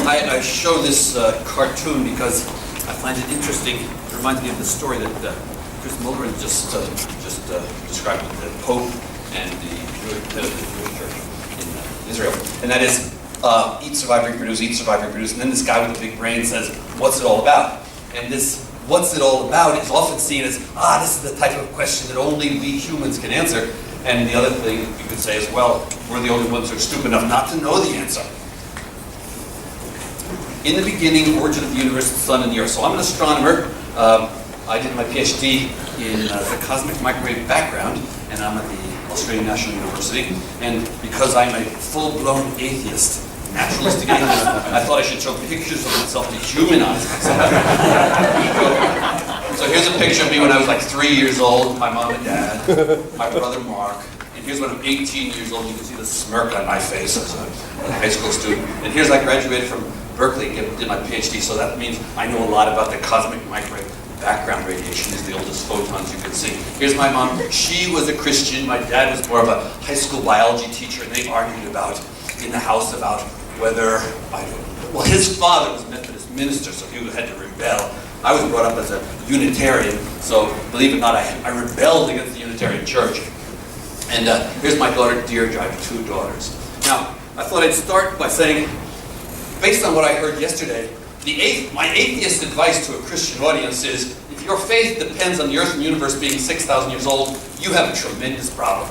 I show this cartoon because I find it interesting. It reminds me of the story that Chris Mulder just described with the Pope and the Jewish church in Israel. And that is, eat, survive, reproduce, eat, survive, reproduce. And then this guy with the big brain says, what's it all about? And this what's it all about is often seen as, this is the type of question that only we humans can answer. And the other thing you could say is, well, we're the only ones who are stupid enough not to know the answer. In the beginning, origin of the universe, the sun and the earth. So I'm an astronomer. I did my PhD in the cosmic microwave background, and I'm at the Australian National University. And because I'm a full-blown atheist, naturalistic atheist, I thought I should show pictures of myself to humanize myself. So here's a picture of me when I was like 3 years old, my mom and dad, my brother Mark. And here's when I'm 18 years old. You can see the smirk on my face as a high school student. And here's I graduated from Berkeley and did my PhD, so that means I know a lot about the cosmic microwave background radiation. Is the oldest photons you can see. Here's my mom. She was a Christian. My dad was more of a high school biology teacher, and they argued about, in the house, about whether, well, his father was a Methodist minister, so he had to rebel. I was brought up as a Unitarian, so believe it or not, I rebelled against the Unitarian Church. And here's my daughter, Deirdre. I have 2 daughters. Now, I thought I'd start by saying, based on what I heard yesterday, my atheist advice to a Christian audience is, if your faith depends on the earth and universe being 6,000 years old, you have a tremendous problem.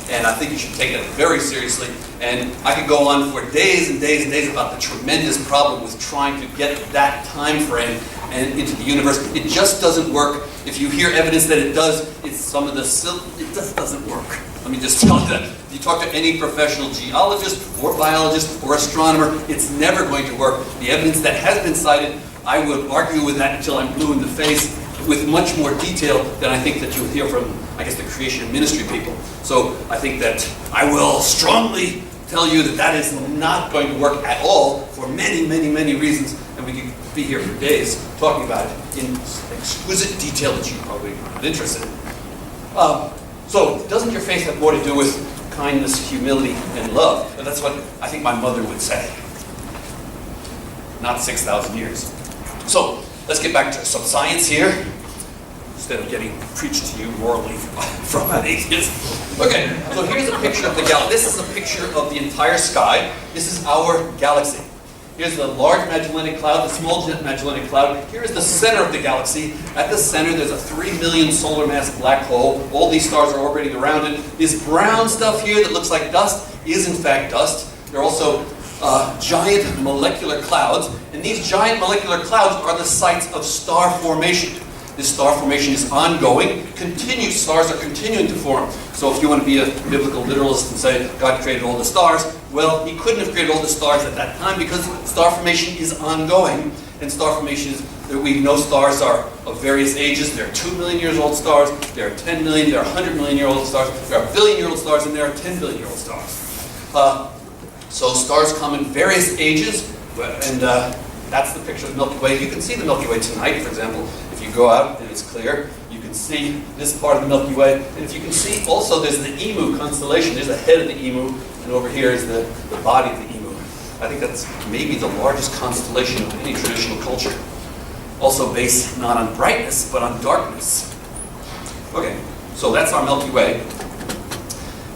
And I think you should take it very seriously. And I could go on for days and days and days about the tremendous problem with trying to get that time frame and into the universe. It just doesn't work. If you hear evidence that it does, it just doesn't work. Let me just tell you that. If you talk to any professional geologist or biologist or astronomer, it's never going to work. The evidence that has been cited, I would argue with that until I'm blue in the face, with much more detail than I think that you'll hear from, I guess, the creation ministry people. So I think that I will strongly tell you that that is not going to work at all for many, many, many reasons, and we could be here for days talking about it in exquisite detail that you probably are not interested in. So doesn't your faith have more to do with kindness, humility, and love? And that's what I think my mother would say. Not 6,000 years. So let's get back to some science here, instead of getting preached to you morally from an atheist. Okay, so here's a picture of the galaxy. This is a picture of the entire sky. This is our galaxy. Here's the large Magellanic Cloud, the small Magellanic Cloud. Here is the center of the galaxy. At the center, there's a 3 million solar mass black hole. All these stars are orbiting around it. This brown stuff here that looks like dust is in fact dust. They're also giant molecular clouds. And these giant molecular clouds are the sites of star formation. This star formation is ongoing, continues. Stars are continuing to form. So if you want to be a biblical literalist and say God created all the stars, well, he couldn't have created all the stars at that time because star formation is ongoing. And star formation is, we know stars are of various ages. There are 2 million years old stars, there are 10 million, there are 100 million year old stars, there are billion-year-old stars, and there are 10 billion-year-old stars. So stars come in various ages, and that's the picture of the Milky Way. You can see the Milky Way tonight, for example. If you go out and it's clear, you can see this part of the Milky Way. And if you can see, also there's the Emu constellation. There's the head of the Emu, and over here is the body of the Emu. I think that's maybe the largest constellation of any traditional culture. Also based not on brightness, but on darkness. Okay, so that's our Milky Way.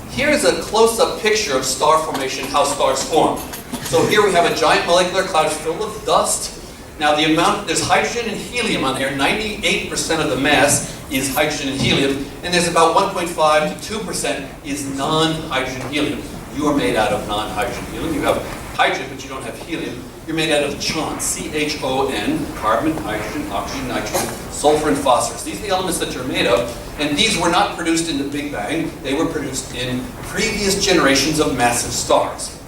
Here's a close-up picture of star formation, how stars form. So here we have a giant molecular cloud filled with dust. Now the amount, there's hydrogen and helium on here. 98% of the mass is hydrogen and helium, and there's about 1.5 to 2% is non-hydrogen helium. You are made out of non-hydrogen helium. You have hydrogen, but you don't have helium. You're made out of chon, C-H-O-N, carbon, hydrogen, oxygen, nitrogen, sulfur, and phosphorus. These are the elements that you're made of, and these were not produced in the Big Bang. They were produced in previous generations of massive stars.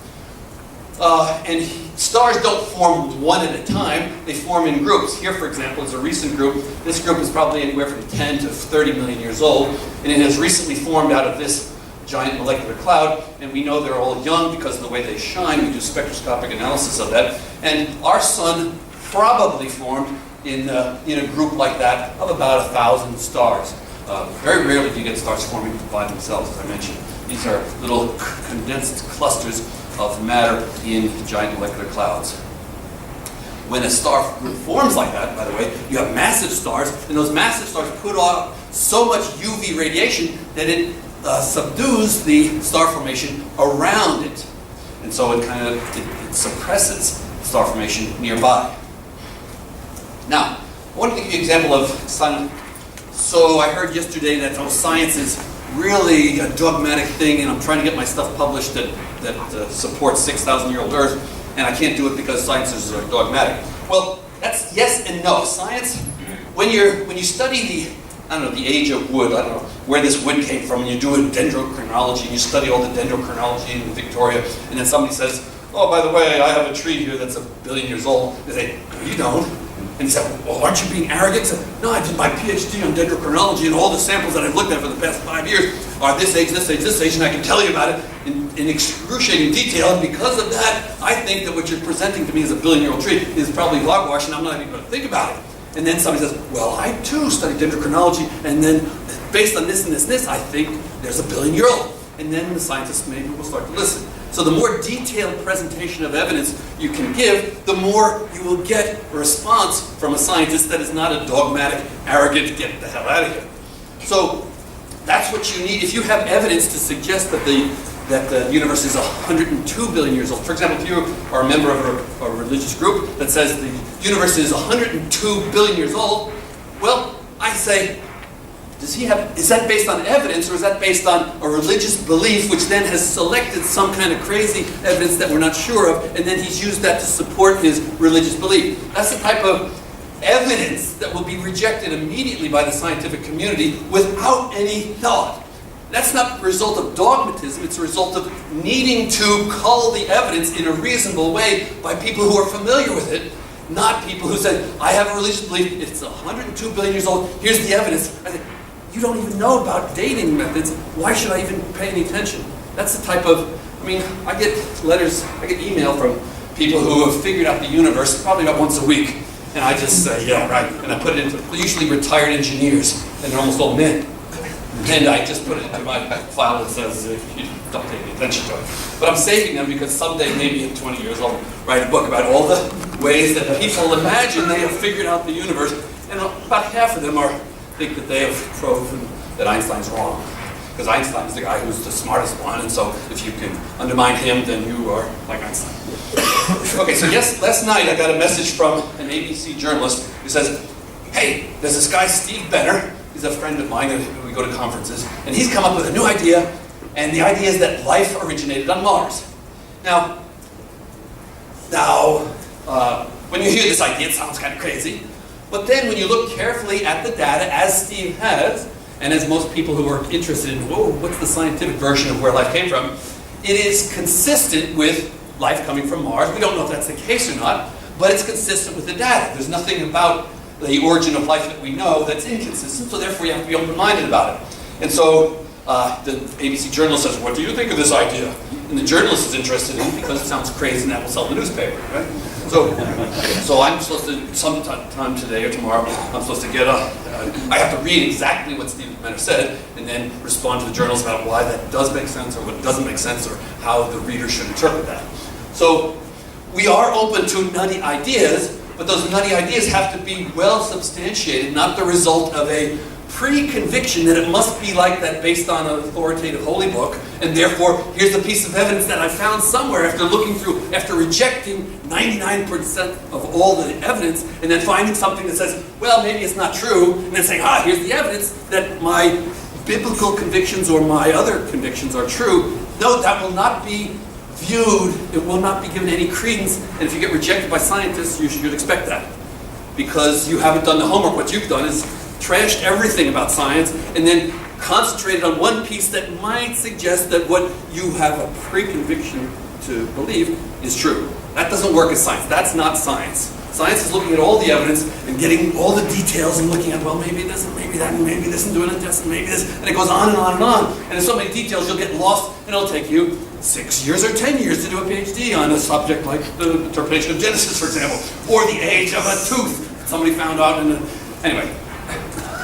And stars don't form one at a time, they form in groups. Here, for example, is a recent group. This group is probably anywhere from 10 to 30 million years old, and it has recently formed out of this giant molecular cloud, and we know they're all young because of the way they shine. We do spectroscopic analysis of that. And our sun probably formed in a group like that of about 1,000 stars. Very rarely do you get stars forming by themselves, as I mentioned. These are little condensed clusters of matter in giant molecular clouds. when a star forms like that, by the way, you have massive stars, and those massive stars put off so much UV radiation that it subdues the star formation around it. And so it kind of it suppresses star formation nearby. Now, I want to give you an example of science. So I heard yesterday that science is really a dogmatic thing, and I'm trying to get my stuff published that supports 6,000-year-old Earth, and I can't do it because scientists are dogmatic. Well, that's yes and no. Science, when you study the age of wood, I don't know where this wood came from, and you do a dendrochronology, and you study all the dendrochronology in Victoria, and then somebody says, oh, by the way, I have a tree here that's 1 billion years old. They say, no, you don't. And he said, well, aren't you being arrogant? I said, no, I did my PhD on dendrochronology, and all the samples that I've looked at for the past 5 years are this age, this age, this age, and I can tell you about it in excruciating detail, and because of that, I think that what you're presenting to me as a billion-year-old tree is probably hogwash, and I'm not even going to think about it. And then somebody says, well, I too studied dendrochronology, and then based on this and this and this, I think there's 1 billion-year-old. And then the scientists maybe will start to listen. So the more detailed presentation of evidence you can give, the more you will get a response from a scientist that is not a dogmatic, arrogant, get the hell out of here. So that's what you need. If you have evidence to suggest that the universe is 102 billion years old. For example, if you are a member of a religious group that says the universe is 102 billion years old, well, I say, is that based on evidence, or is that based on a religious belief which then has selected some kind of crazy evidence that we're not sure of, and then he's used that to support his religious belief? That's the type of evidence that will be rejected immediately by the scientific community without any thought. That's not a result of dogmatism, it's a result of needing to cull the evidence in a reasonable way by people who are familiar with it, not people who say, I have a religious belief, it's 102 billion years old, here's the evidence. I say, you don't even know about dating methods, why should I even pay any attention? That's the type of, I get letters, I get email from people who have figured out the universe probably about once a week, and I just say, yeah, right, and I put it into, usually retired engineers, and they're almost all men. And I just put it into my file that says, you don't pay any attention to it. But I'm saving them because someday, maybe in 20 years, I'll write a book about all the ways that people imagine they have figured out the universe. And about half of them think that they have proven that Einstein's wrong. Because Einstein's the guy who's the smartest one, and so if you can undermine him, then you are like Einstein. Okay, so yes, last night I got a message from an ABC journalist who says, hey, there's this guy, Steve Benner. He's a friend of mine, and we go to conferences, and he's come up with a new idea, and the idea is that life originated on Mars. Now, when you hear this idea, it sounds kind of crazy, but then when you look carefully at the data, as Steve has, and as most people who are interested in, whoa, what's the scientific version of where life came from, it is consistent with life coming from Mars. We don't know if that's the case or not, but it's consistent with the data. There's nothing about the origin of life that we know that's inconsistent, so therefore you have to be open-minded about it. And so the ABC journalist says, what do you think of this idea? And the journalist is interested in it because it sounds crazy and that will sell the newspaper, right? So I'm supposed to, sometime today or tomorrow, I'm supposed to get I have to read exactly what Steve Benner said and then respond to the journalist about why that does make sense or what doesn't make sense or how the reader should interpret that. So we are open to nutty ideas, but those nutty ideas have to be well substantiated, not the result of a pre-conviction that it must be like that based on an authoritative holy book, and therefore here's a piece of evidence that I found somewhere after looking through, after rejecting 99% of all the evidence, and then finding something that says, well, maybe it's not true, and then saying, here's the evidence that my biblical convictions or my other convictions are true. No, that will not be viewed, it will not be given any credence, and if you get rejected by scientists, you should expect that. Because you haven't done the homework. What you've done is trashed everything about science, and then concentrated on one piece that might suggest that what you have a pre-conviction to believe is true. That doesn't work as science. That's not science. Science is looking at all the evidence and getting all the details and looking at, well, maybe this and maybe that and maybe this and doing a test and maybe this, and it goes on and on and on. And there's so many details you'll get lost, and it'll take you 6 years or 10 years to do a PhD on a subject like the interpretation of Genesis, for example, or the age of a tooth that somebody found out in the... Anyway.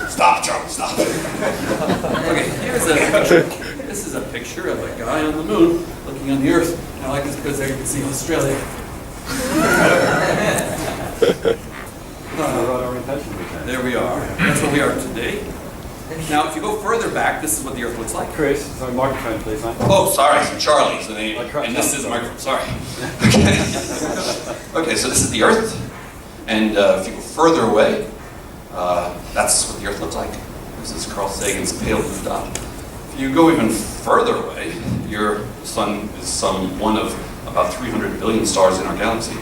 Stop, Charlie, stop. Okay, here's a picture. This is a picture of a guy on the moon looking on the Earth. And I like this because there you can see Australia. Right orientation. There we are. That's where we are today. Now, if you go further back, this is what the Earth looks like. Chris, sorry, microphone please, mate. Oh, sorry, Charley's the name. And this is microphone, sorry. Okay. Okay, so this is the Earth. And if you go further away, that's what the Earth looks like. This is Carl Sagan's pale blue dot. If you go even further away, your sun is one of about 300 billion stars in our galaxy.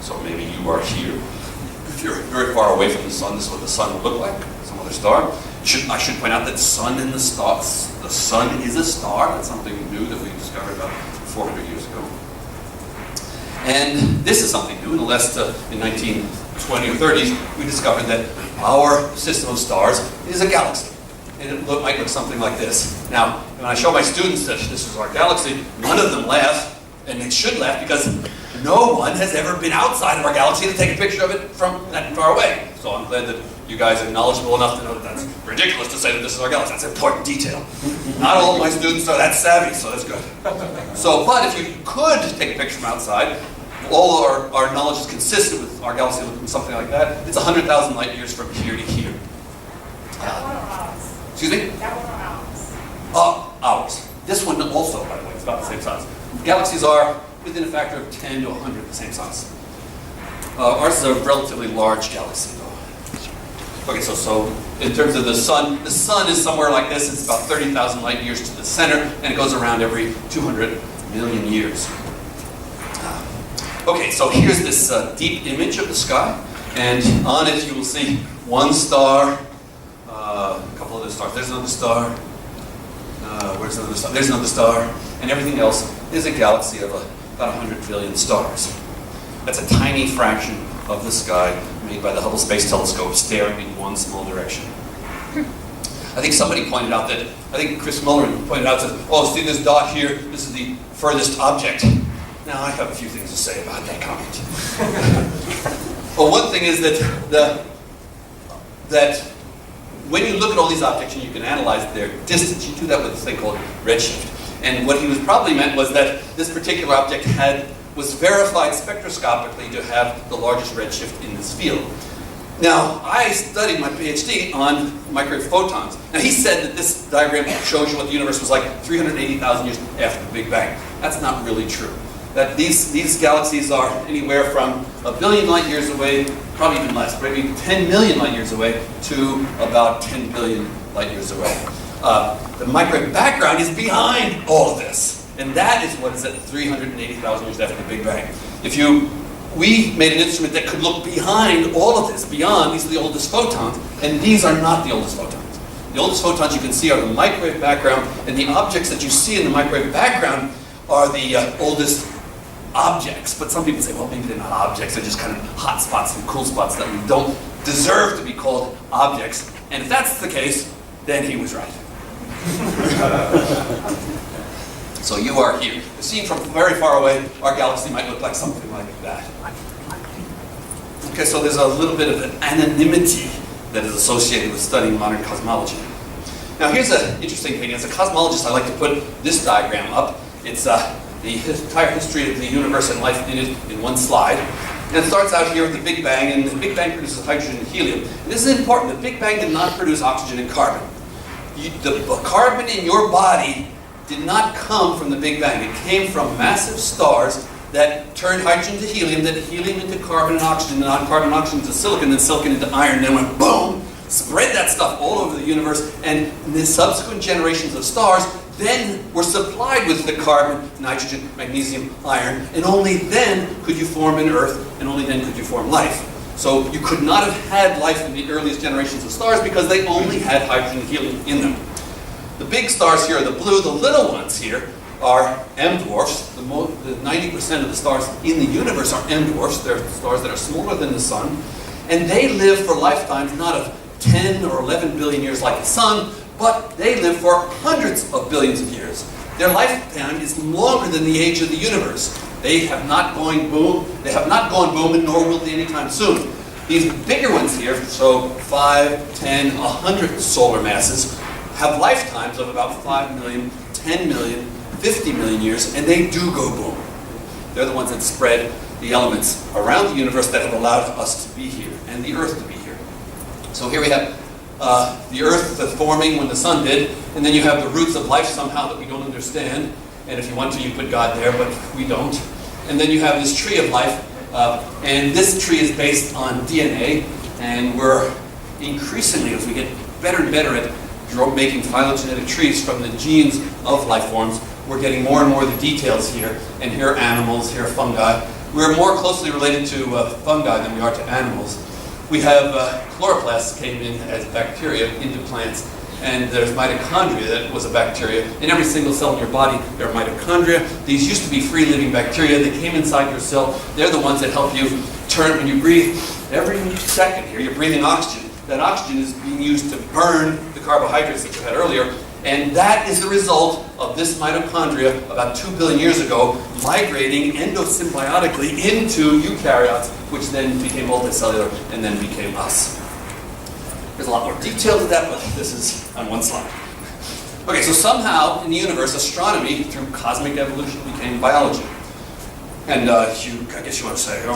So maybe you are here. If you're very far away from the sun, this is what the sun would look like, some other star. I should point out that the sun is a star. That's something new that we discovered about 400 years ago. And this is something new. In the last, in 1920 or 30s, we discovered that our system of stars is a galaxy. And it might look something like this. Now, when I show my students that this is our galaxy, none of them laugh, and they should laugh because no one has ever been outside of our galaxy to take a picture of it from that far away. So I'm glad that you guys are knowledgeable enough to know that that's ridiculous to say that this is our galaxy. That's an important detail. Not all of my students are that savvy, so that's good. So, but if you could take a picture from outside, all our knowledge is consistent with our galaxy looking something like that. It's 100,000 light years from here to here. Excuse me? Ours. This one also, by the way, it's about the same size. Galaxies are within a factor of 10 to 100 the same size. Ours is a relatively large galaxy, though. Okay, so in terms of the sun is somewhere like this. It's about 30,000 light years to the center, and it goes around every 200 million years. Okay, so here's this deep image of the sky, and on it you will see one star, a couple other stars. There's another star. Where's another star? There's another star, and everything else is a galaxy of about 100 billion stars. That's a tiny fraction of the sky made by the Hubble Space Telescope staring in one small direction. I think somebody pointed out that, I think Chris Muller pointed out that, oh, see this dot here, this is the furthest object. Now, I have a few things to say about that comment. Well, one thing is that when you look at all these objects and you can analyze their distance, you do that with this thing called redshift. And what he was probably meant was that this particular object was verified spectroscopically to have the largest redshift in this field. Now, I studied my PhD on microwave photons. Now, he said that this diagram shows you what the universe was like 380,000 years after the Big Bang. That's not really true. That these galaxies are anywhere from 1 billion light years away, probably even less, maybe 10 million light years away, to about 10 billion light years away. The microwave background is behind all of this. And that is what is at 380,000 years after the Big Bang. We made an instrument that could look behind all of this, beyond. These are the oldest photons, and these are not the oldest photons. The oldest photons you can see are the microwave background, and the objects that you see in the microwave background are the oldest objects. But some people say, well, maybe they're not objects, they're just kind of hot spots and cool spots that don't deserve to be called objects. And if that's the case, then he was right. So you are here. Seen from very far away, our galaxy might look like something like that. Okay, so there's a little bit of an anonymity that is associated with studying modern cosmology. Now here's an interesting thing. As a cosmologist, I like to put this diagram up. It's the entire history of the universe and life in it in one slide. And it starts out here with the Big Bang, and the Big Bang produces hydrogen and helium. And this is important. The Big Bang did not produce oxygen and carbon. The carbon in your body did not come from the Big Bang. It came from massive stars that turned hydrogen to helium, then helium into carbon and oxygen, and carbon and oxygen into silicon, then silicon into iron, then went boom, spread that stuff all over the universe, and the subsequent generations of stars then were supplied with the carbon, nitrogen, magnesium, iron, and only then could you form an Earth, and only then could you form life. So you could not have had life in the earliest generations of stars because they only had hydrogen and helium in them. The big stars here are the blue. The little ones here are M dwarfs. The 90% of the stars in the universe are M dwarfs. They're stars that are smaller than the sun. And they live for lifetimes not of 10 or 11 billion years like the sun, but they live for hundreds of billions of years. Their lifetime is longer than the age of the universe. They have not gone boom. They have not gone boom, and nor will they anytime soon. These bigger ones here, so 5, 10, 100 solar masses, have lifetimes of about 5 million, 10 million, 50 million years, and they do go boom. They're the ones that spread the elements around the universe that have allowed us to be here, and the Earth to be here. So here we have the Earth forming when the sun did, and then you have the roots of life somehow that we don't understand, and if you want to, you put God there, but we don't. And then you have this tree of life, and this tree is based on DNA, and we're increasingly, as we get better and better at making phylogenetic trees from the genes of life forms, we're getting more and more of the details here, and here are animals, here are fungi. We're more closely related to fungi than we are to animals. We have chloroplasts came in as bacteria into plants, and there's mitochondria that was a bacteria. In every single cell in your body, there are mitochondria. These used to be free-living bacteria. They came inside your cell. They're the ones that help you turn when you breathe. Every second here, you're breathing oxygen. That oxygen is being used to burn the carbohydrates that you had earlier, and that is the result of this mitochondria about 2 billion years ago migrating endosymbiotically into eukaryotes, which then became multicellular and then became us. There's a lot more detail to that, but this is on one slide. Okay, so somehow in the universe, astronomy, through cosmic evolution, became biology. And I guess you want to say,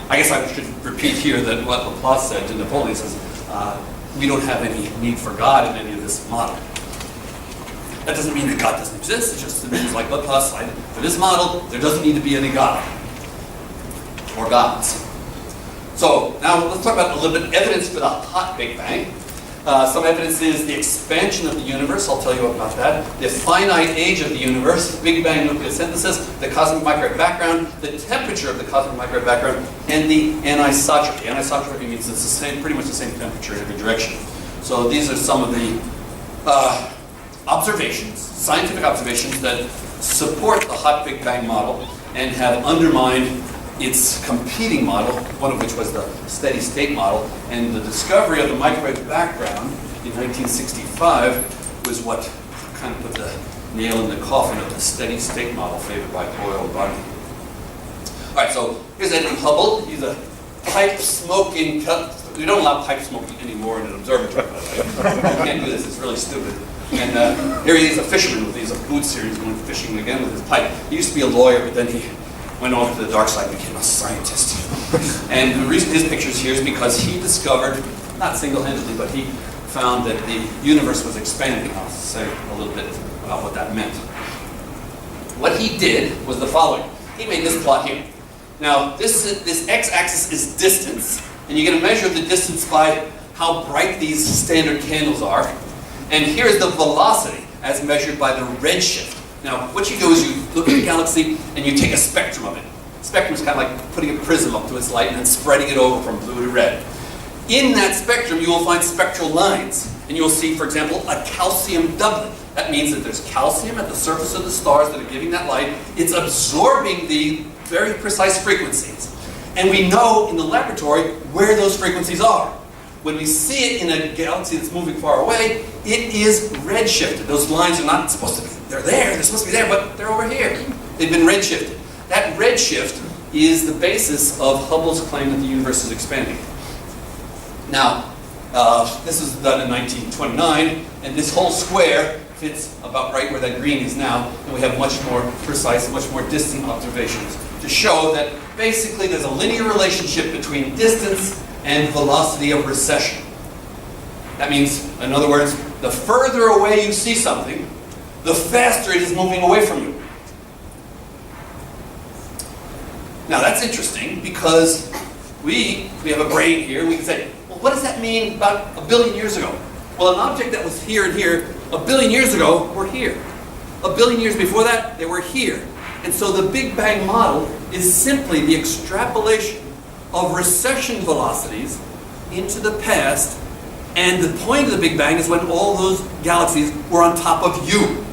I guess I should repeat here that what Laplace said to Napoleon says, we don't have any need for God in any of this model. That doesn't mean that God doesn't exist, it just means like Laplace said, for this model, there doesn't need to be any God. Or gods. So now let's talk about a little bit of evidence for the hot Big Bang. Some evidence is the expansion of the universe. I'll tell you about that. The finite age of the universe, Big Bang nucleosynthesis, the cosmic microwave background, the temperature of the cosmic microwave background, and the anisotropy. Anisotropy means it's the same, pretty much the same temperature in every direction. So these are some of the observations, scientific observations that support the hot Big Bang model and have undermined its competing model, one of which was the steady state model, and the discovery of the microwave background in 1965 was what kind of put the nail in the coffin of the steady state model favored by Boyle and Barney. All right, so here's Edwin Hubble. He's a pipe smoking, we don't allow pipe smoking anymore in an observatory, by the way. You can't do this, it's really stupid. And here he is, a fisherman with these boots here. He's going fishing again with his pipe. He used to be a lawyer, but then he went off to the dark side and became a scientist. And the reason his picture's here is because he discovered, not single-handedly, but he found that the universe was expanding. I'll say a little bit about what that meant. What he did was the following. He made this plot here. Now, this x-axis is distance, and you're going to measure the distance by how bright these standard candles are. And here's the velocity as measured by the redshift. Now, what you do is you look at the galaxy and you take a spectrum of it. Spectrum is kind of like putting a prism up to its light and then spreading it over from blue to red. In that spectrum, you will find spectral lines. And you will see, for example, a calcium doublet. That means that there's calcium at the surface of the stars that are giving that light. It's absorbing the very precise frequencies. And we know in the laboratory where those frequencies are. When we see it in a galaxy that's moving far away, it is redshifted. Those lines are not supposed to be, they're supposed to be there, but they're over here. They've been redshifted. That redshift is the basis of Hubble's claim that the universe is expanding. Now, this was done in 1929, and this whole square fits about right where that green is now, and we have much more precise, much more distant observations to show that basically there's a linear relationship between distance and velocity of recession. That means, in other words, the further away you see something, the faster it is moving away from you. Now that's interesting because we have a brain here, and we can say, well, what does that mean about 1 billion years ago? Well, an object that was here and here, 1 billion years ago, were here. 1 billion years before that, they were here. And so the Big Bang model is simply the extrapolation of recession velocities into the past, and the point of the Big Bang is when all those galaxies were on top of you,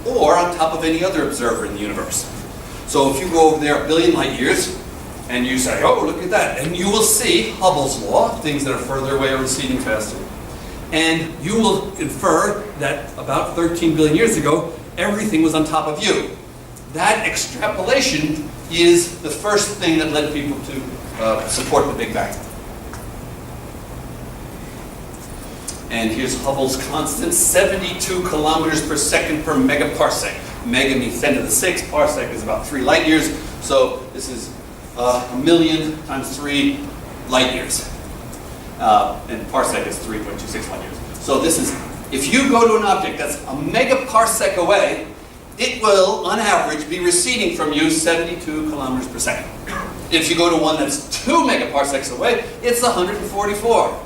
or on top of any other observer in the universe. So if you go over there 1 billion light years, and you say, oh, look at that, and you will see Hubble's law, things that are further away are receding faster. And you will infer that about 13 billion years ago, everything was on top of you. That extrapolation is the first thing that led people to support the Big Bang. And here's Hubble's constant, 72 kilometers per second per megaparsec. Mega means 10 to the 6, parsec is about 3 light years. So this is 1,000,000 times 3 light years. And parsec is 3.26 light years. So this is, if you go to an object that's a megaparsec away, it will, on average, be receding from you 72 kilometers per second. If you go to one that's 2 megaparsecs away, it's 144,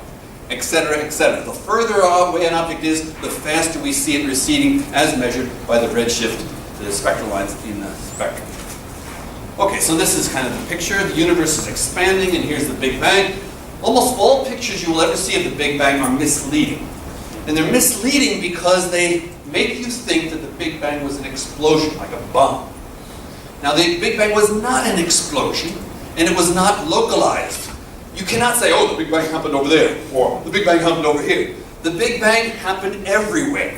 etc., etc. The further away an object is, the faster we see it receding as measured by the redshift, the spectral lines in the spectrum. Okay, so this is kind of the picture. The universe is expanding, and here's the Big Bang. Almost all pictures you will ever see of the Big Bang are misleading. And they're misleading because they make you think that the Big Bang was an explosion, like a bomb. Now, the Big Bang was not an explosion, and it was not localized. You cannot say, oh, the Big Bang happened over there, or the Big Bang happened over here. The Big Bang happened everywhere,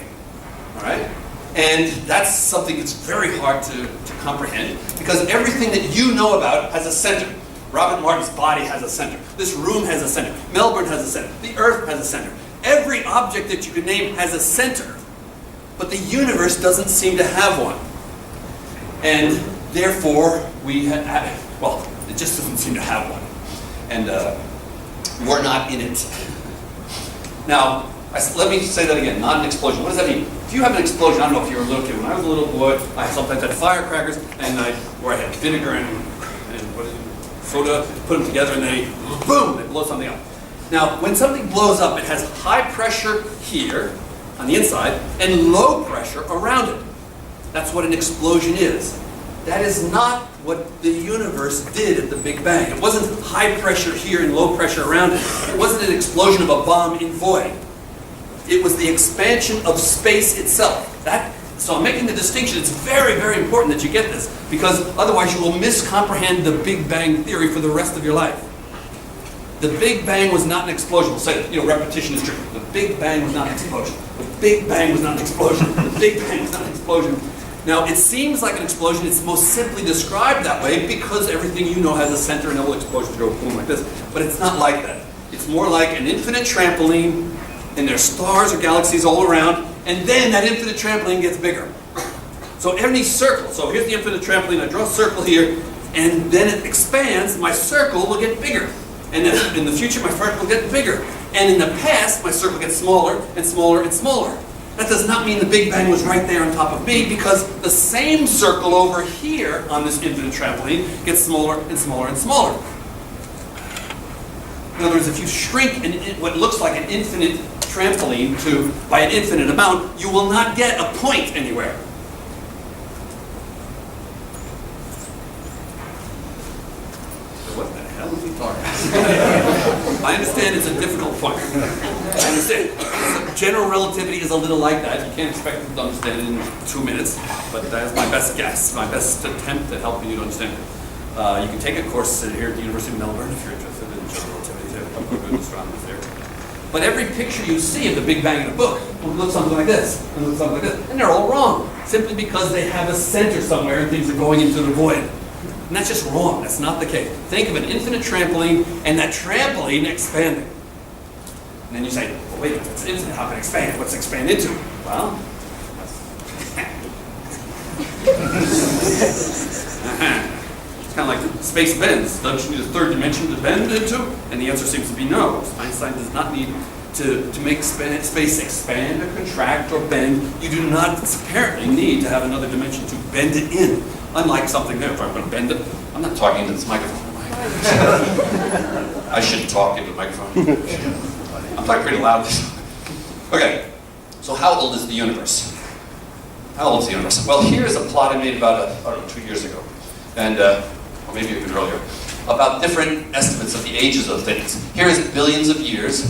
all right? And that's something that's very hard to comprehend, because everything that you know about has a center. Robert Martin's body has a center. This room has a center. Melbourne has a center. The Earth has a center. Every object that you can name has a center. But the universe doesn't seem to have one. And therefore, well, it just doesn't seem to have one. And we're not in it. Now, let me say that again, not an explosion. What does that mean? If you have an explosion, I don't know if you were a little kid. When I was a little boy, I sometimes had firecrackers, and I had vinegar and what is it? Soda, put them together, and they, boom, they blow something up. Now, when something blows up, it has high pressure here on the inside and low pressure around it. That's what an explosion is. That is not what the universe did at the Big Bang. It wasn't high pressure here and low pressure around it. It wasn't an explosion of a bomb in void. It was the expansion of space itself. So I'm making the distinction. It's very, very important that you get this, because otherwise you will miscomprehend the Big Bang theory for the rest of your life. The Big Bang was not an explosion. We'll say that, repetition is true. The Big Bang was not an explosion. The Big Bang was not an explosion. The Big Bang was not an explosion. Now, it seems like an explosion. It's most simply described that way because everything you know has a center, and all explosions go boom like this. But it's not like that. It's more like an infinite trampoline, and there's stars or galaxies all around, and then that infinite trampoline gets bigger. So any circle, so here's the infinite trampoline, I draw a circle here, and then it expands, my circle will get bigger. And then in the future, my circle will get bigger. And in the past, my circle gets smaller and smaller and smaller. That does not mean the Big Bang was right there on top of me, because the same circle over here on this infinite trampoline gets smaller and smaller and smaller. In other words, if you shrink what looks like an infinite trampoline by an infinite amount, you will not get a point anywhere. What the hell is he talking about? I understand it's a difficult point. I understand. General relativity is a little like that. You can't expect them to understand it in 2 minutes, but that's my best guess, my best attempt at helping you to understand it. You can take a course here at the University of Melbourne if you're interested in general relativity. They have a good astronomy there. But every picture you see of the Big Bang in a book will look something like this, and look something like this, and they're all wrong, simply because they have a center somewhere and things are going into the void. And that's just wrong. That's not the case. Think of an infinite trampoline and that trampoline expanding. And then you say, well, wait, if it's infinite, how can it expand? What's it expand into? Well, it's kind of like space bends. Don't you need a third dimension to bend into? And the answer seems to be no. Einstein does not need to make space expand or contract or bend. You do not apparently need to have another dimension to bend it in. Unlike something there, if I'm going to bend it, I'm not talking into this microphone. I shouldn't talk into the microphone. I'm talking pretty loud. Okay, so how old is the universe? How old is the universe? Well, here's a plot I made about, 2 years ago, and or maybe even earlier, about different estimates of the ages of things. Here is billions of years.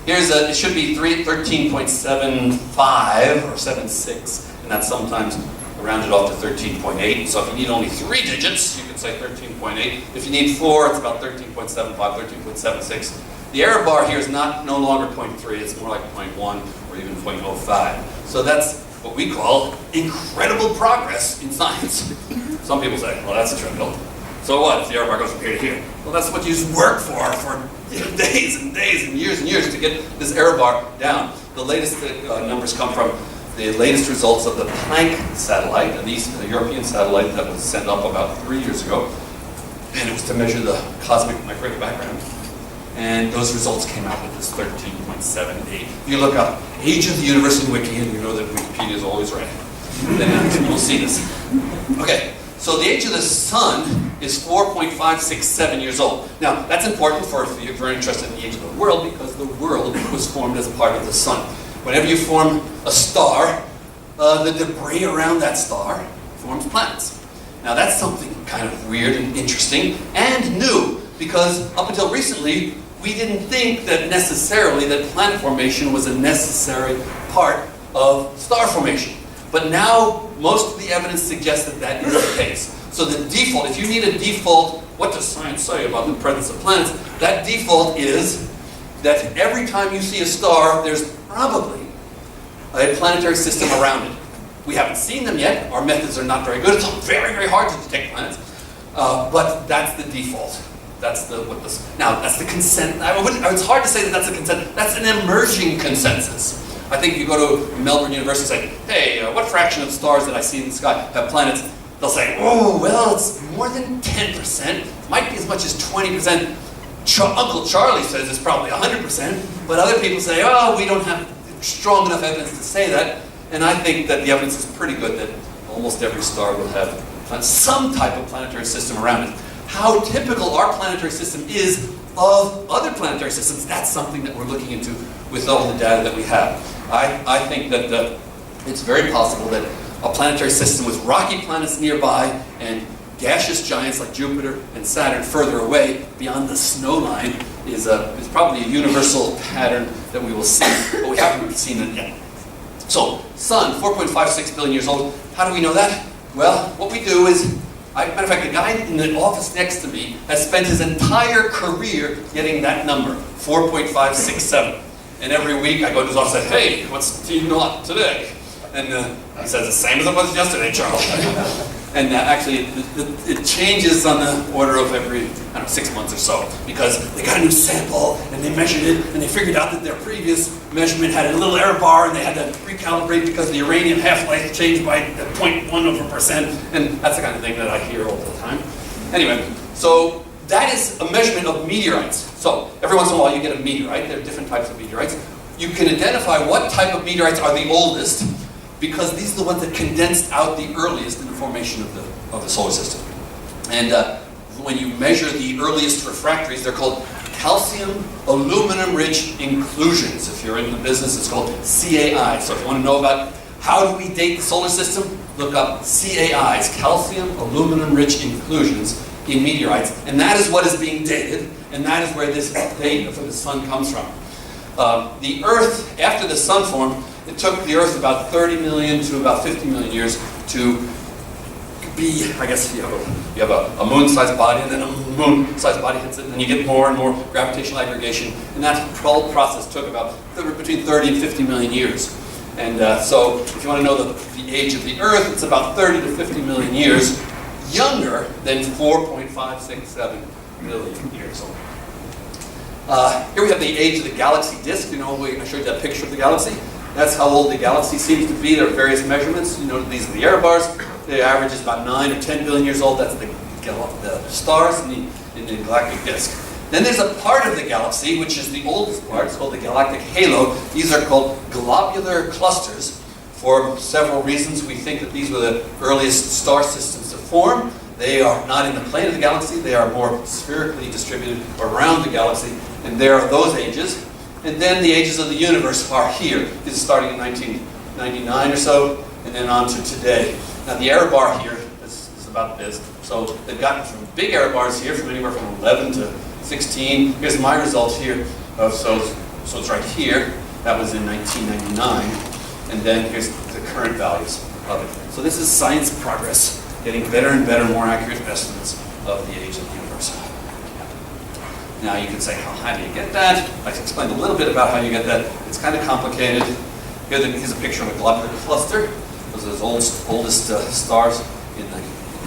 Here's it should be 13.75 or 76, and that's sometimes rounded off to 13.8. So if you need only 3 digits, you can say 13.8. If you need 4, it's about 13.75, 13.76. The error bar here is no longer 0.3, it's more like 0.1 or even 0.05. So that's what we call incredible progress in science. Some people say, well, that's trivial. So what if the error bar goes from here to here? Well, that's what you work for days and days and years to get this error bar down. The latest numbers come from the latest results of the Planck satellite, the European satellite that was sent up about 3 years ago. and it was to measure the cosmic microwave background. And those results came out with this 13.78. If you look up age of the universe in Wiki, and you know that Wikipedia is always right, then you'll see this. Okay, so the age of the sun is 4.567 years old. Now, that's important if you're interested in the age of the world, because the world was formed as a part of the sun. Whenever you form a star, the debris around that star forms planets. Now, that's something kind of weird and interesting and new, because up until recently, we didn't think that necessarily that planet formation was a necessary part of star formation. But now, most of the evidence suggests that that is the case. So the default, if you need a default, what does science say about the presence of planets? That default is that every time you see a star, there's probably a planetary system around it. We haven't seen them yet. Our methods are not very good. It's very, very hard to detect planets. But that's the default. That's the consent. It's hard to say that that's a consent. That's an emerging consensus. I think you go to Melbourne University and say, hey, what fraction of stars that I see in the sky have planets? They'll say, oh, well, it's more than 10%. Might be as much as 20%. Uncle Charlie says it's probably 100%. But other people say, oh, we don't have strong enough evidence to say that. And I think that the evidence is pretty good that almost every star will have some type of planetary system around it. How typical our planetary system is of other planetary systems, that's something that we're looking into with all the data that we have. I think that it's very possible that a planetary system with rocky planets nearby and gaseous giants like Jupiter and Saturn further away beyond the snow line is probably a universal pattern that we will see, but we haven't seen it yet. So, Sun, 4.56 billion years old. How do we know that? Well, what we do is, matter of fact, the guy in the office next to me has spent his entire career getting that number, 4.567. And every week I go to his office and say, hey, what's T0 today? And he says, the same as it was yesterday, Charles. And actually, it changes on the order of every, 6 months or so, because they got a new sample, and they measured it, and they figured out that their previous measurement had a little error bar, and they had to recalibrate because the uranium half-life changed by 0.1%, and that's the kind of thing that I hear all the time. Anyway, so that is a measurement of meteorites. So every once in a while you get a meteorite. There are different types of meteorites. You can identify what type of meteorites are the oldest, because these are the ones that condensed out the earliest in the formation of the solar system. And when you measure the earliest refractories, they're called calcium aluminum-rich inclusions. If you're in the business, it's called CAI. So if you want to know about how do we date the solar system, look up CAIs, calcium aluminum-rich inclusions in meteorites. And that is what is being dated, and that is where this date for the sun comes from. The Earth, after the sun formed, it took the Earth about 30 million to about 50 million years to be, I guess, you have a moon-sized body, and then a moon-sized body hits it, and then you get more and more gravitational aggregation, and that whole process took about between 30 and 50 million years. And so, if you want to know the age of the Earth, it's about 30 to 50 million years younger than 4.567 billion years old. Here we have the age of the galaxy disk. You know, I showed you that picture of the galaxy. That's how old the galaxy seems to be. There are various measurements. You know, these are the error bars. The average is about 9 or 10 billion years old. That's the stars in the galactic disk. Then there's a part of the galaxy, which is the oldest part. It's called the galactic halo. These are called globular clusters. For several reasons, we think that these were the earliest star systems to form. They are not in the plane of the galaxy. They are more spherically distributed around the galaxy. And there are those ages. And then the ages of the universe are here. This is starting in 1999 or so, and then on to today. Now the error bar here is about this. So they've gotten from big error bars here, from anywhere from 11 to 16. Here's my results here. So it's right here. That was in 1999. And then here's the current values of it. So this is science progress, getting better and better, more accurate estimates of the age of the universe. Now you can say, how do you get that? I explained a little bit about how you get that. It's kind of complicated. Here's a picture of a globular cluster. Those are the oldest stars in the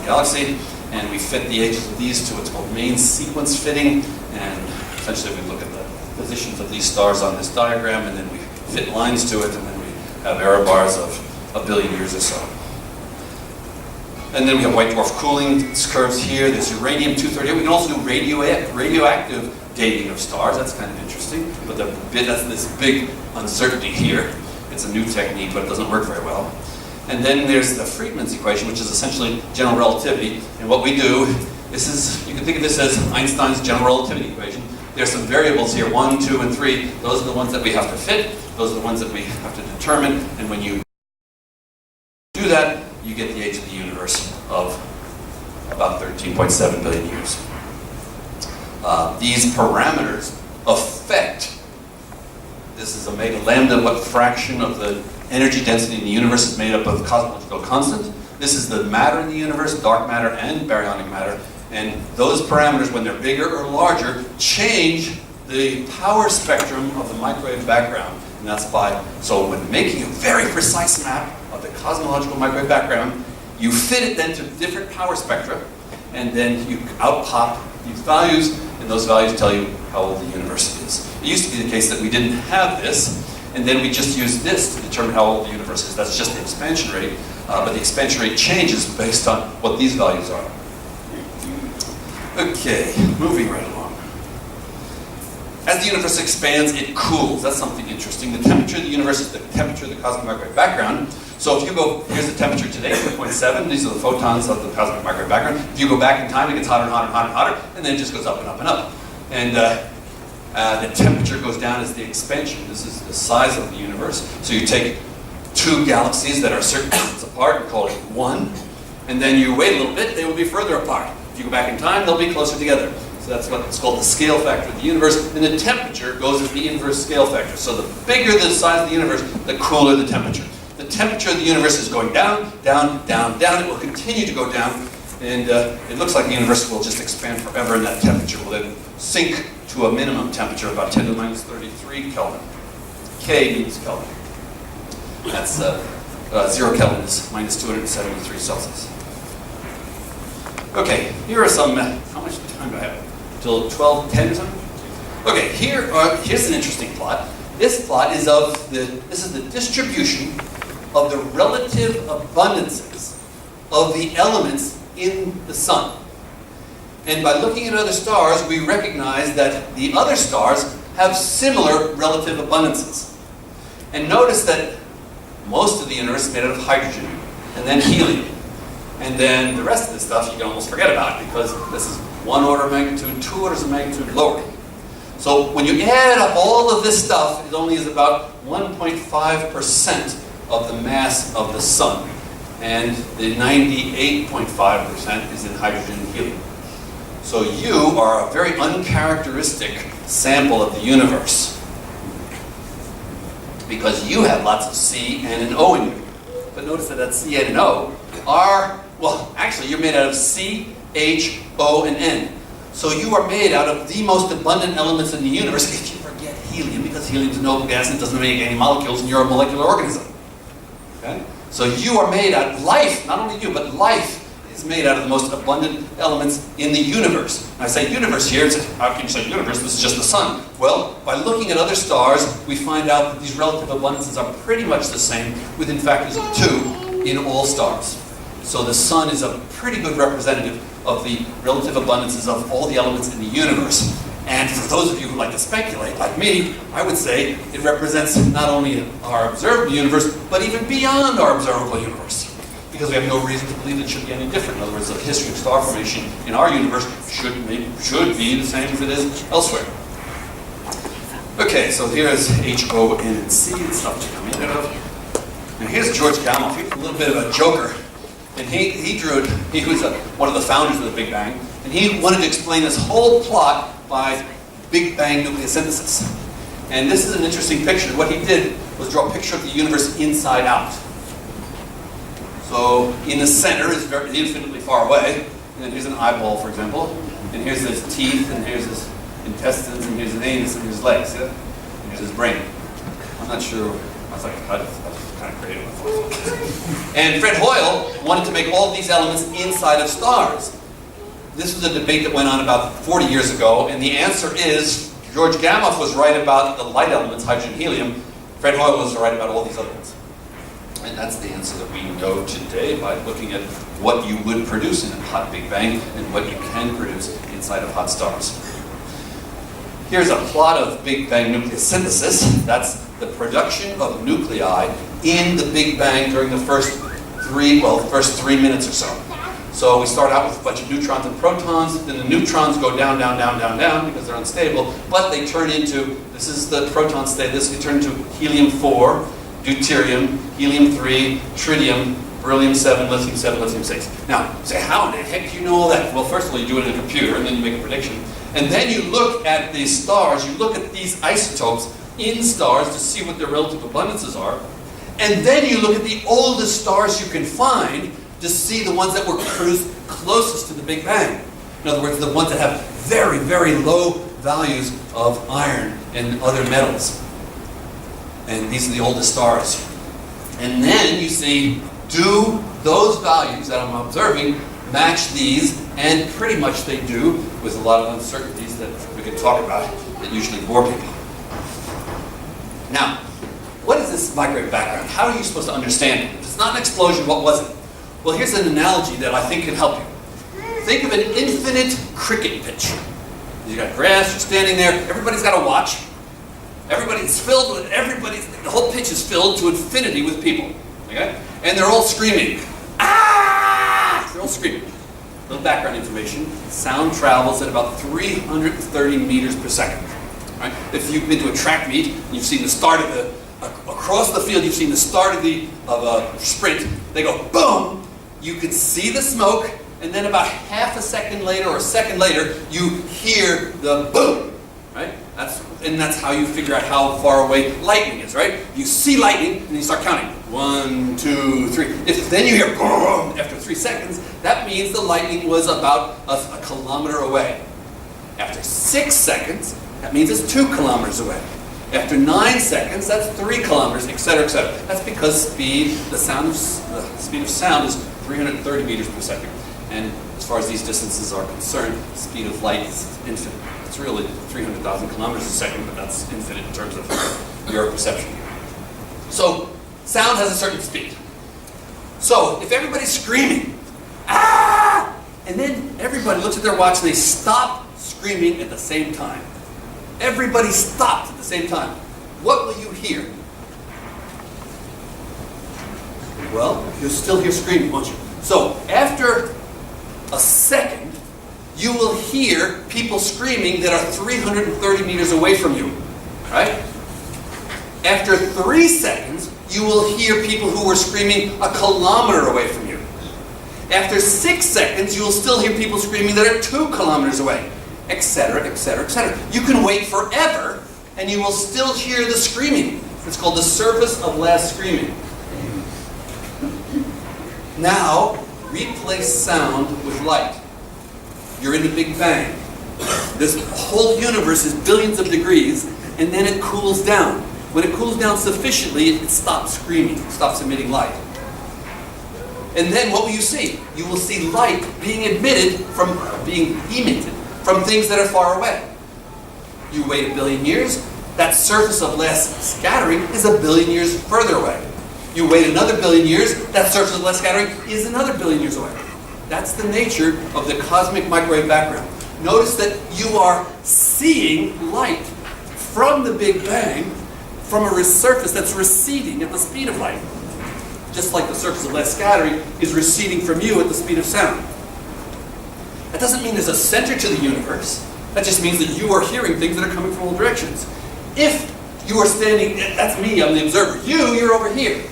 galaxy. And we fit the ages of these to what's called main sequence fitting. And essentially we look at the positions of these stars on this diagram, and then we fit lines to it, and then we have error bars of a billion years or so. And then we have white dwarf cooling curves here. There's uranium-238. We can also do radioactive dating of stars. That's kind of interesting. But that's this big uncertainty here. It's a new technique, but it doesn't work very well. And then there's the Friedmann's equation, which is essentially general relativity. And what we do, you can think of this as Einstein's general relativity equation. There's some variables here, 1, 2, and 3. Those are the ones that we have to fit. Those are the ones that we have to determine. And when you do that, you get the age of the universe of about 13.7 billion years. These parameters affect, this is omega lambda, what fraction of the energy density in the universe is made up of cosmological constant. This is the matter in the universe, dark matter and baryonic matter. And those parameters, when they're bigger or larger, change the power spectrum of the microwave background. And that's so when making a very precise map of the cosmological microwave background, you fit it then to different power spectra, and then you outpop these values, and those values tell you how old the universe is. It used to be the case that we didn't have this, and then we just used this to determine how old the universe is. That's just the expansion rate, but the expansion rate changes based on what these values are. Okay, moving right along. As the universe expands, it cools. That's something interesting. The temperature of the universe is the temperature of the cosmic microwave background. So if you go, here's the temperature today, 4.7. These are the photons of the cosmic microwave background. If you go back in time, it gets hotter and hotter and hotter and hotter, and then it just goes up and up and up. And the temperature goes down as the expansion. This is the size of the universe. So you take two galaxies that are certain distance apart and call it one, and then you wait a little bit, they will be further apart. If you go back in time, they'll be closer together. So that's what's called the scale factor of the universe, and the temperature goes as the inverse scale factor. So the bigger the size of the universe, the cooler the temperature. The temperature of the universe is going down, down, down, down. It will continue to go down, and it looks like the universe will just expand forever, and that temperature will then sink to a minimum temperature of about 10 to the minus 33 Kelvin. K means Kelvin. That's 0 Kelvin is minus 273 Celsius. Okay, here are some, how much time do I have? Till 12:10 or something? Okay, here's an interesting plot. This plot is this is the distribution of the relative abundances of the elements in the sun. And by looking at other stars, we recognize that the other stars have similar relative abundances. And notice that most of the universe is made out of hydrogen, and then helium. And then the rest of the stuff you can almost forget about, because this is 1 order of magnitude, 2 orders of magnitude lower. So when you add up all of this stuff, it only is about 1.5% of the mass of the sun. And the 98.5% is in hydrogen and helium. So you are a very uncharacteristic sample of the universe, because you have lots of C, N, and O in you. But notice that C, N, and O are, well, actually you're made out of C, H, O, and N. So you are made out of the most abundant elements in the universe, if you forget helium, because helium is a noble gas and it doesn't make any molecules, and you're a molecular organism. Okay? So you are made out of life, not only you, but life is made out of the most abundant elements in the universe. And I say universe here, how can you say universe? This is just the sun. Well, by looking at other stars, we find out that these relative abundances are pretty much the same, within factors of 2 in all stars. So the sun is a pretty good representative of the relative abundances of all the elements in the universe. And for those of you who like to speculate, like me, I would say it represents not only our observable universe, but even beyond our observable universe. Because we have no reason to believe it should be any different. In other words, the history of star formation in our universe should be the same as it is elsewhere. Okay, so here's H, O, N, and C, the stuff to come in of. And here's George Gamow. He's a little bit of a joker. And he drew it, he was one of the founders of the Big Bang, and he wanted to explain this whole plot by Big Bang nucleosynthesis. And this is an interesting picture. What he did was draw a picture of the universe inside out. So in the center is very infinitely far away, and then here's an eyeball, for example, and here's his teeth, and here's his intestines, and here's his anus, and here's his legs, yeah? And here's his brain. I'm not sure, I was like, that's kind of creative. And Fred Hoyle wanted to make all these elements inside of stars. This was a debate that went on about 40 years ago, and the answer is George Gamow was right about the light elements, hydrogen and helium. Fred Hoyle was right about all these other ones. And that's the answer that we know today by looking at what you would produce in a hot Big Bang and what you can produce inside of hot stars. Here's a plot of Big Bang nucleosynthesis. That's the production of nuclei in the Big Bang during the first 3 minutes or so. So we start out with a bunch of neutrons and protons, then the neutrons go down, down, down, down, down because they're unstable, but they turn into, this is the proton state, they turn into helium-4, deuterium, helium-3, tritium, beryllium-7, lithium-7, lithium-6. Now, say, how in the heck do you know all that? Well, first of all, you do it in a computer, and then you make a prediction. And then you look at these stars, you look at these isotopes in stars to see what their relative abundances are, and then you look at the oldest stars you can find to see the ones that were produced closest to the Big Bang. In other words, the ones that have very, very low values of iron and other metals. And these are the oldest stars. And then you see, do those values that I'm observing match these? And pretty much they do, with a lot of uncertainties that we can talk about that usually bore people. Now, what is this microwave background? How are you supposed to understand it? If it's not an explosion, what was it? Well, here's an analogy that I think can help you. Think of an infinite cricket pitch. You got grass, you're standing there, everybody's got a watch. Everybody's filled with, the whole pitch is filled to infinity with people. Okay? And they're all screaming. Ah! They're all screaming. Little background information. Sound travels at about 330 meters per second. Right? If you've been to a track meet, and you've seen the start of across the field, you've seen the start of a sprint, they go boom! You can see the smoke, and then about half a second later or a second later, you hear the boom, right? That's how you figure out how far away lightning is, right? You see lightning, and you start counting. 1, 2, 3. If then you hear boom after 3 seconds, that means the lightning was about a kilometer away. After 6 seconds, that means it's 2 kilometers away. After 9 seconds, that's 3 kilometers, etc., etc. That's because the speed of sound is 330 meters per second. And as far as these distances are concerned, the speed of light is infinite. It's really 300,000 kilometers a second, but that's infinite in terms of your perception. So, sound has a certain speed. So, if everybody's screaming, ah! And then everybody looks at their watch and they stop screaming at the same time. Everybody stopped at the same time. What will you hear? Well, you'll still hear screaming, won't you? So, after a second, you will hear people screaming that are 330 meters away from you. Right? After 3 seconds, you will hear people who were screaming a kilometer away from you. After 6 seconds, you will still hear people screaming that are 2 kilometers away. Etc., etc., etc. You can wait forever, and you will still hear the screaming. It's called the surface of last screaming. Now, replace sound with light. You're in the Big Bang. This whole universe is billions of degrees, and then it cools down. When it cools down sufficiently, it stops screaming, it stops emitting light. And then what will you see? You will see light being emitted from things that are far away. You wait 1 billion years, that surface of less scattering is 1 billion years further away. You wait another 1 billion years, that surface of less scattering is another 1 billion years away. That's the nature of the cosmic microwave background. Notice that you are seeing light from the Big Bang from a surface that's receding at the speed of light. Just like the surface of less scattering is receding from you at the speed of sound. That doesn't mean there's a center to the universe. That just means that you are hearing things that are coming from all directions. If you are standing, that's me, I'm the observer. You're over here.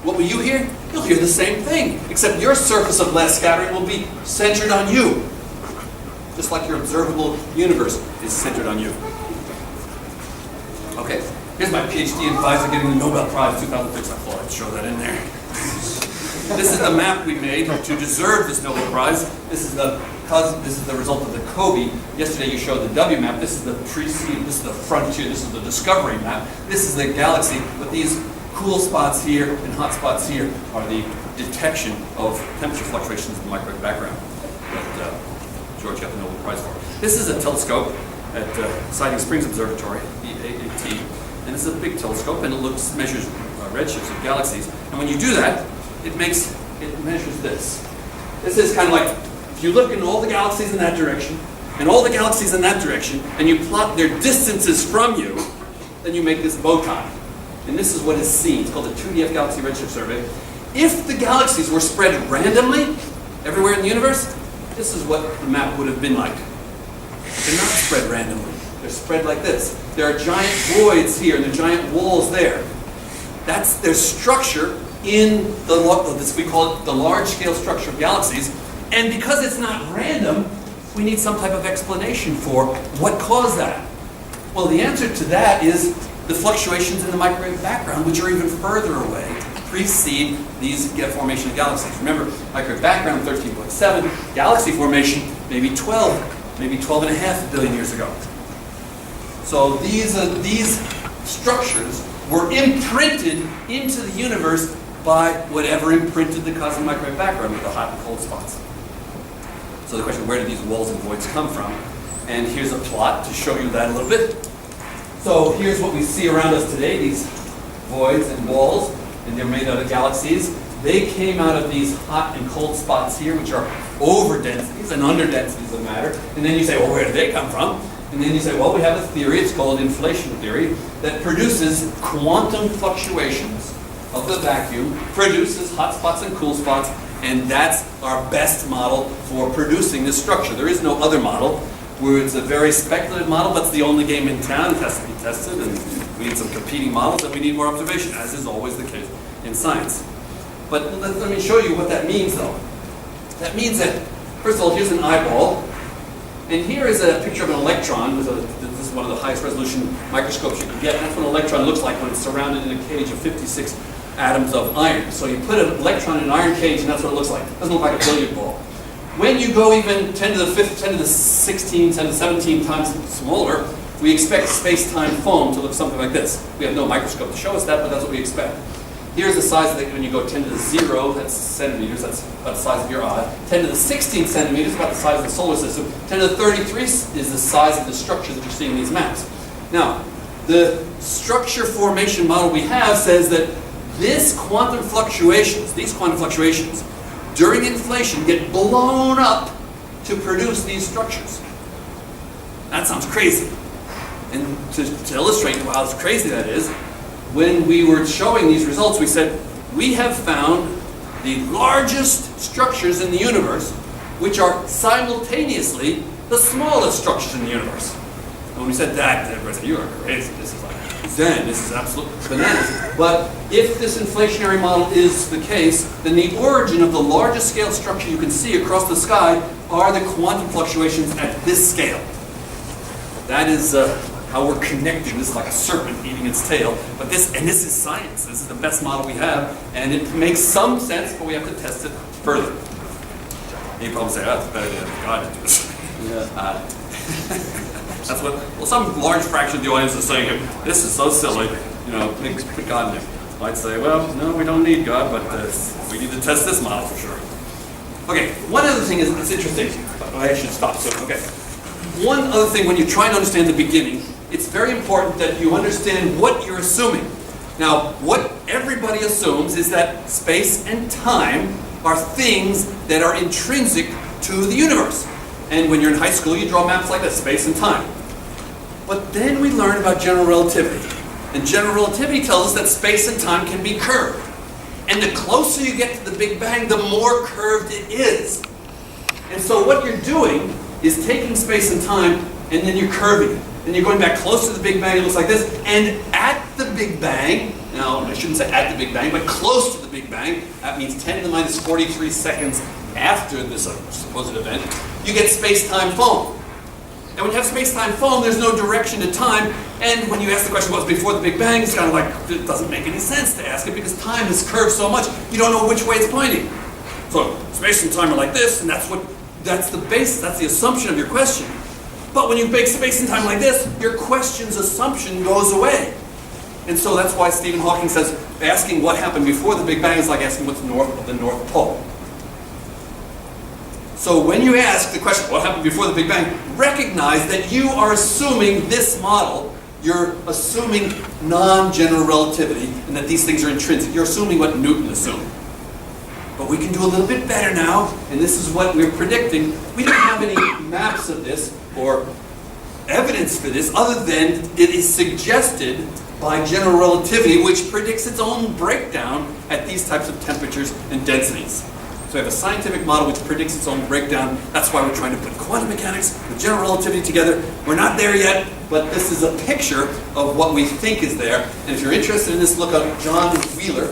What will you hear? You'll hear the same thing, except your surface of less scattering will be centered on you. Just like your observable universe is centered on you. Okay, here's my PhD advisor getting the Nobel Prize 2006. I thought I'd show that in there. This is the map we made to deserve this Nobel Prize. This is the result of the COBE. Yesterday you showed the W map. This is the preceding, this is the frontier, this is the discovery map. This is the galaxy, but these cool spots here and hot spots here are the detection of temperature fluctuations in the microwave background that George got the Nobel Prize for. This is a telescope at Siding Springs Observatory, the AAT, and it's a big telescope, and it measures redshifts of galaxies. And when you do that, it measures this. This is kind of like, if you look in all the galaxies in that direction, and all the galaxies in that direction, and you plot their distances from you, then you make this bow tie. And this is what is seen. It's called the 2DF Galaxy Redshift Survey. If the galaxies were spread randomly everywhere in the universe, this is what the map would have been like. They're not spread randomly. They're spread like this. There are giant voids here, and there are giant walls there. That's their structure in this, we call it the large-scale structure of galaxies. And because it's not random, we need some type of explanation for what caused that. Well, the answer to that is the fluctuations in the microwave background, which are even further away, precede these formation of galaxies. Remember, microwave background 13.7, galaxy formation maybe 12.5 billion years ago. So these structures were imprinted into the universe by whatever imprinted the cosmic microwave background with the hot and cold spots. So the question, where did these walls and voids come from? And here's a plot to show you that a little bit. So here's what we see around us today, these voids and walls, and they're made out of galaxies. They came out of these hot and cold spots here, which are over-densities and under-densities of matter. And then you say, well, where did they come from? And then you say, well, we have a theory, it's called inflation theory, that produces quantum fluctuations of the vacuum, produces hot spots and cool spots, and that's our best model for producing this structure. There is no other model, where it's a very speculative model, but it's the only game in town. It has to be tested, and we need some competing models, and we need more observation, as is always the case in science. But let me show you what that means, though. That means that, first of all, here's an eyeball, and here is a picture of an electron. This is one of the highest resolution microscopes you can get. And that's what an electron looks like when it's surrounded in a cage of 56 atoms of iron. So you put an electron in an iron cage, and that's what it looks like. It doesn't look like a billiard ball. When you go even 10 to the 16, 10 to the 17 times smaller, we expect space-time foam to look something like this. We have no microscope to show us that, but that's what we expect. Here's the size of it when you go 10 to the 0, that's centimeters, that's about the size of your eye. 10 to the 16 centimeters, about the size of the solar system. 10 to the 33 is the size of the structure that you're seeing in these maps. Now, the structure formation model we have says that these quantum fluctuations, during inflation get blown up to produce these structures. That sounds crazy. And to illustrate how crazy that is, when we were showing these results, we said, we have found the largest structures in the universe, which are simultaneously the smallest structures in the universe. And when we said that, everybody said, you are crazy. This is like Zen. This is absolute bananas. But if this inflationary model is the case, then the origin of the largest scale structure you can see across the sky are the quantum fluctuations at this scale. That is how we're connecting. This is like a serpent eating its tail. But this is science. This is the best model we have, and it makes some sense, but we have to test it further. And you probably say, oh, it's better than God to do this. Yeah. That's what, well, some large fraction of the audience is saying, this is so silly, put God in there. I'd say, well, no, we don't need God, but we need to test this model for sure. Okay, one other thing is, it's interesting. I should stop soon, okay. One other thing, when you try and understand the beginning, it's very important that you understand what you're assuming. Now, what everybody assumes is that space and time are things that are intrinsic to the universe. And when you're in high school, you draw maps like this, space and time. But then we learn about general relativity. And general relativity tells us that space and time can be curved. And the closer you get to the Big Bang, the more curved it is. And so what you're doing is taking space and time, and then you're curving it. And you're going back close to the Big Bang, it looks like this. And at the Big Bang, now I shouldn't say at the Big Bang, but close to the Big Bang, that means 10 to the minus 43 seconds after this supposed event, you get space-time foam. And when you have space-time foam, there's no direction to time. And when you ask the question, what was before the Big Bang, it's kind of like, it doesn't make any sense to ask it because time is curved so much, you don't know which way it's pointing. So space and time are like this, and that's the base, that's the assumption of your question. But when you make space and time like this, your question's assumption goes away. And so that's why Stephen Hawking says, asking what happened before the Big Bang is like asking what's north of the North Pole. So when you ask the question, what happened before the Big Bang, recognize that you are assuming this model, you're assuming non-general relativity and that these things are intrinsic. You're assuming what Newton assumed. But we can do a little bit better now, and this is what we're predicting. We don't have any maps of this or evidence for this other than it is suggested by general relativity, which predicts its own breakdown at these types of temperatures and densities. So we have a scientific model which predicts its own breakdown. That's why we're trying to put quantum mechanics with general relativity together. We're not there yet, but this is a picture of what we think is there. And if you're interested in this, look up John Wheeler,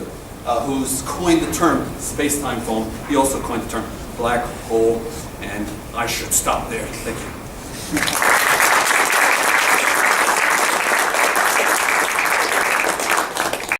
who's coined the term space-time foam. He also coined the term black hole, and I should stop there. Thank you.